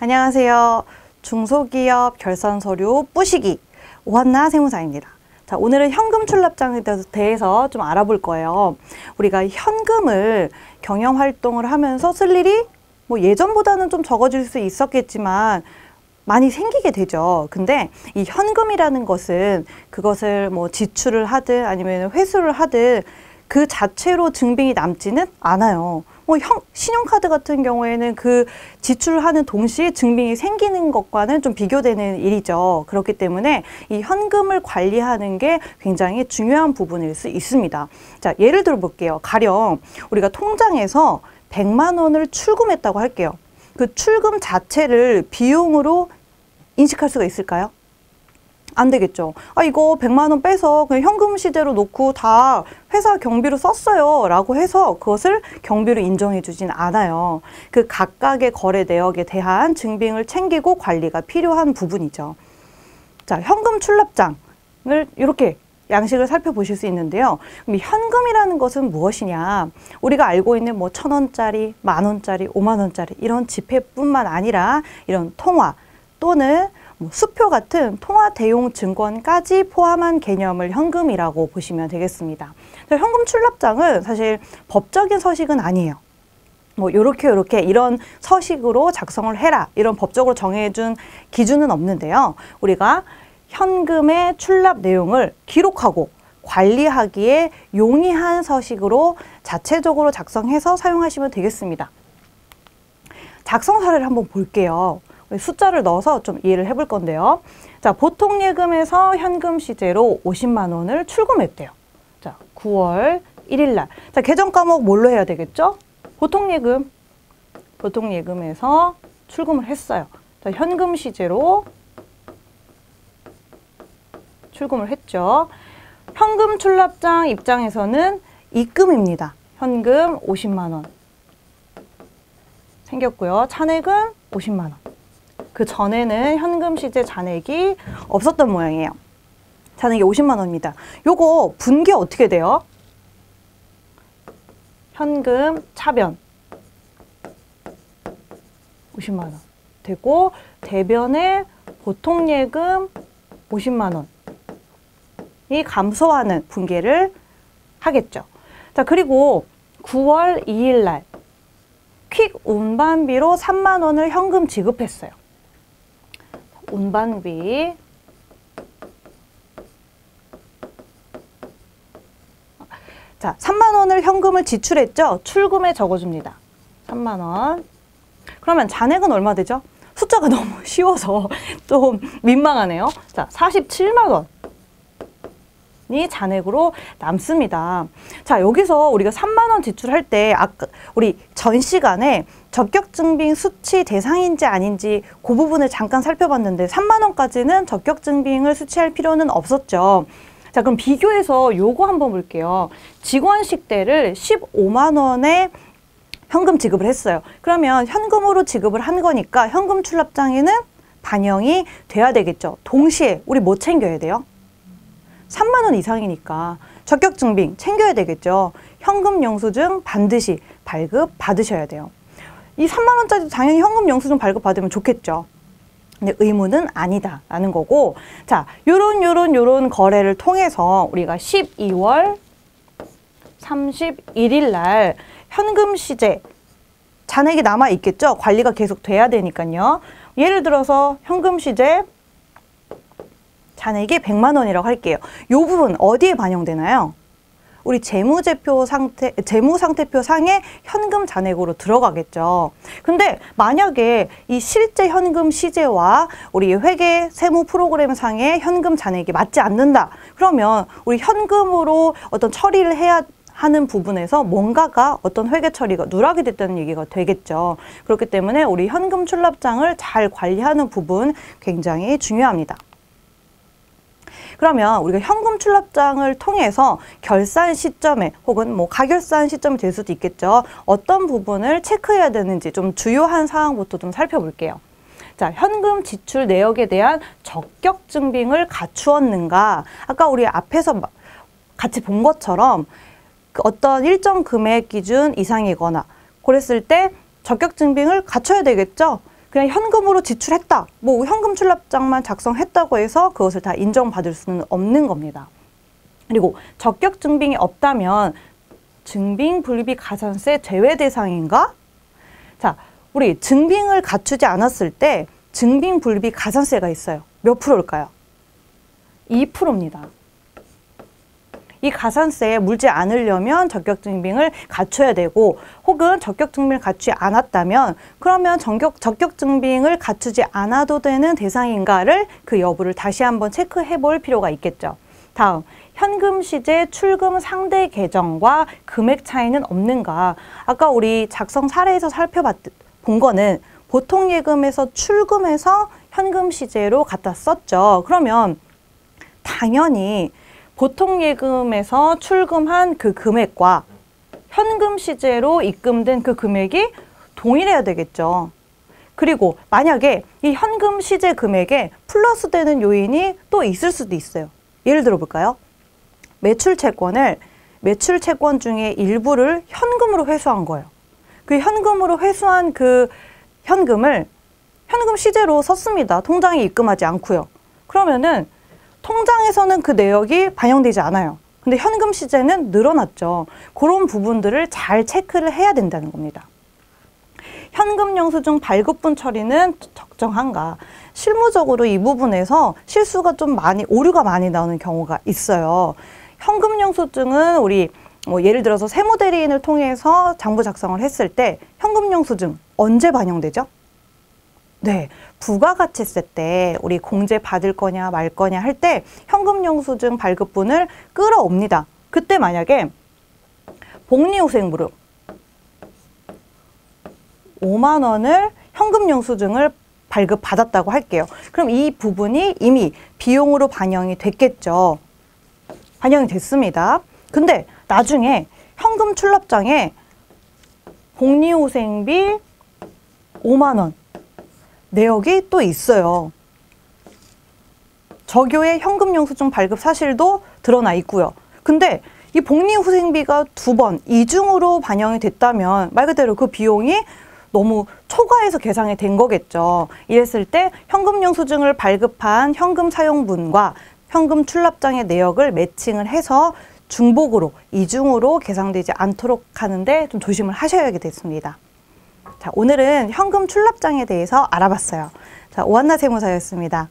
안녕하세요. 중소기업 결산 서류 뿌시기 오한나 세무사입니다. 자, 오늘은 현금 출납장에 대해서 좀 알아볼 거예요. 우리가 현금을 경영 활동을 하면서 쓸 일이 예전보다는 좀 적어질 수 있었겠지만 많이 생기게 되죠. 근데 이 현금이라는 것은 그것을 지출을 하든 아니면 회수를 하든 그 자체로 증빙이 남지는 않아요. 신용카드 같은 경우에는 그 지출을 하는 동시에 증빙이 생기는 것과는 좀 비교되는 일이죠. 그렇기 때문에 이 현금을 관리하는 게 굉장히 중요한 부분일 수 있습니다. 자, 예를 들어 볼게요. 가령 우리가 통장에서 100만 원을 출금했다고 할게요. 그 출금 자체를 비용으로 인식할 수가 있을까요? 안 되겠죠. 이거 100만 원 빼서 그냥 현금 시대로 놓고 다 회사 경비로 썼어요 라고 해서 그것을 경비로 인정해 주진 않아요. 그 각각의 거래 내역에 대한 증빙을 챙기고 관리가 필요한 부분이죠. 자, 현금 출납장을 이렇게 양식을 살펴보실 수 있는데요. 그럼 현금이라는 것은 무엇이냐? 우리가 알고 있는 1,000원짜리, 10,000원짜리, 50,000원짜리 이런 지폐뿐만 아니라 이런 통화 또는 수표 같은 통화 대용 증권까지 포함한 개념을 현금이라고 보시면 되겠습니다. 현금 출납장은 사실 법적인 서식은 아니에요. 요렇게 이런 서식으로 작성을 해라 이런 법적으로 정해준 기준은 없는데요. 우리가 현금의 출납 내용을 기록하고 관리하기에 용이한 서식으로 자체적으로 작성해서 사용하시면 되겠습니다. 작성 사례를 한번 볼게요. 숫자를 넣어서 좀 이해를 해볼 건데요. 자, 보통 예금에서 현금 시제로 50만 원을 출금했대요. 자, 9월 1일 날. 자, 계정 과목 뭘로 해야 되겠죠? 보통 예금에서 출금을 했어요. 자, 현금 시제로 출금을 했죠. 현금 출납장 입장에서는 입금입니다. 현금 50만 원 생겼고요. 잔액은 50만 원. 그 전에는 현금 시제 잔액이 없었던 모양이에요. 잔액이 50만 원입니다. 요거 분계 어떻게 돼요? 현금 차변 50만 원 되고 대변에 보통 예금 50만 원이 감소하는 분계를 하겠죠. 자, 그리고 9월 2일 날 퀵 운반비로 3만 원을 현금 지급했어요. 운반비 자, 3만 원을 현금을 지출했죠. 출금에 적어줍니다. 3만 원. 그러면 잔액은 얼마 되죠? 숫자가 너무 쉬워서 좀 민망하네요. 자, 47만 원이 잔액으로 남습니다. 자, 여기서 우리가 3만 원 지출할 때 아까 우리 전 시간에 적격증빙 수취 대상인지 아닌지 그 부분을 잠깐 살펴봤는데 3만 원까지는 적격증빙을 수취할 필요는 없었죠. 자, 그럼 비교해서 요거 한번 볼게요. 직원식대를 15만 원에 현금 지급을 했어요. 그러면 현금으로 지급을 한 거니까 현금 출납장에는 반영이 돼야 되겠죠. 동시에 우리 뭐 챙겨야 돼요? 3만 원 이상이니까 적격증빙 챙겨야 되겠죠. 현금 영수증 반드시 발급 받으셔야 돼요. 이 3만 원짜리 당연히 현금 영수증 발급 받으면 좋겠죠. 근데 의무는 아니다라는 거고, 자, 요런 거래를 통해서 우리가 12월 31일 날 현금 시제 잔액이 남아 있겠죠. 관리가 계속 돼야 되니까요. 예를 들어서 현금 시제 잔액이 100만 원이라고 할게요. 이 부분 어디에 반영되나요? 우리 재무상태표 상에 현금 잔액으로 들어가겠죠. 근데 만약에 이 실제 현금 시제와 우리 회계 세무 프로그램 상의 현금 잔액이 맞지 않는다. 그러면 우리 현금으로 어떤 처리를 해야 하는 부분에서 뭔가가 어떤 회계 처리가 누락이 됐다는 얘기가 되겠죠. 그렇기 때문에 우리 현금 출납장을 잘 관리하는 부분 굉장히 중요합니다. 그러면 우리가 현금 출납장을 통해서 결산 시점에 혹은 가결산 시점이 될 수도 있겠죠. 어떤 부분을 체크해야 되는지 좀 주요한 사항부터 좀 살펴볼게요. 자, 현금 지출 내역에 대한 적격 증빙을 갖추었는가? 아까 우리 앞에서 같이 본 것처럼 어떤 일정 금액 기준 이상이거나 그랬을 때 적격 증빙을 갖춰야 되겠죠. 그냥 현금으로 지출했다. 뭐 현금 출납장만 작성했다고 해서 그것을 다 인정받을 수는 없는 겁니다. 그리고 적격 증빙이 없다면 증빙 불이익 가산세 제외 대상인가? 자, 우리 증빙을 갖추지 않았을 때 증빙 불이익 가산세가 있어요. 몇 프로일까요? 2%입니다. 이 가산세에 물지 않으려면 적격증빙을 갖춰야 되고 혹은 적격증빙을 갖추지 않았다면 그러면 적격증빙을 갖추지 않아도 되는 대상인가를 그 여부를 다시 한번 체크해 볼 필요가 있겠죠. 다음, 현금 시제 출금 상대 계정과 금액 차이는 없는가? 아까 우리 작성 사례에서 본 거는 보통예금에서 출금해서 현금 시제로 갖다 썼죠. 그러면 당연히 보통예금에서 출금한 그 금액과 현금 시제로 입금된 그 금액이 동일해야 되겠죠. 그리고 만약에 이 현금 시제 금액에 플러스 되는 요인이 또 있을 수도 있어요. 예를 들어 볼까요? 매출 채권 중에 일부를 현금으로 회수한 거예요. 그 현금으로 회수한 그 현금을 현금 시제로 썼습니다. 통장에 입금하지 않고요. 그러면은 통장에서는 그 내역이 반영되지 않아요. 근데 현금 시제는 늘어났죠. 그런 부분들을 잘 체크를 해야 된다는 겁니다. 현금 영수증 발급분 처리는 적정한가? 실무적으로 이 부분에서 실수가 좀 오류가 많이 나오는 경우가 있어요. 현금 영수증은 우리 예를 들어서 세무대리인을 통해서 장부 작성을 했을 때 현금 영수증 언제 반영되죠? 네, 부가가치세 때 우리 공제 받을 거냐 말 거냐 할 때 현금 영수증 발급분을 끌어옵니다. 그때 만약에 복리후생부로 5만 원을 현금 영수증을 발급받았다고 할게요. 그럼 이 부분이 이미 비용으로 반영이 됐겠죠. 반영이 됐습니다. 근데 나중에 현금 출납장에 복리후생비 5만 원 내역이 또 있어요. 저교의 현금 영수증 발급 사실도 드러나 있고요. 근데 이 복리후생비가 2번 이중으로 반영이 됐다면 말 그대로 그 비용이 너무 초과해서 계산이 된 거겠죠. 이랬을 때 현금 영수증을 발급한 현금 사용분과 현금 출납장의 내역을 매칭을 해서 중복으로 이중으로 계산되지 않도록 하는데 좀 조심을 하셔야겠습니다. 자, 오늘은 현금 출납장에 대해서 알아봤어요. 자, 오한나 세무사였습니다.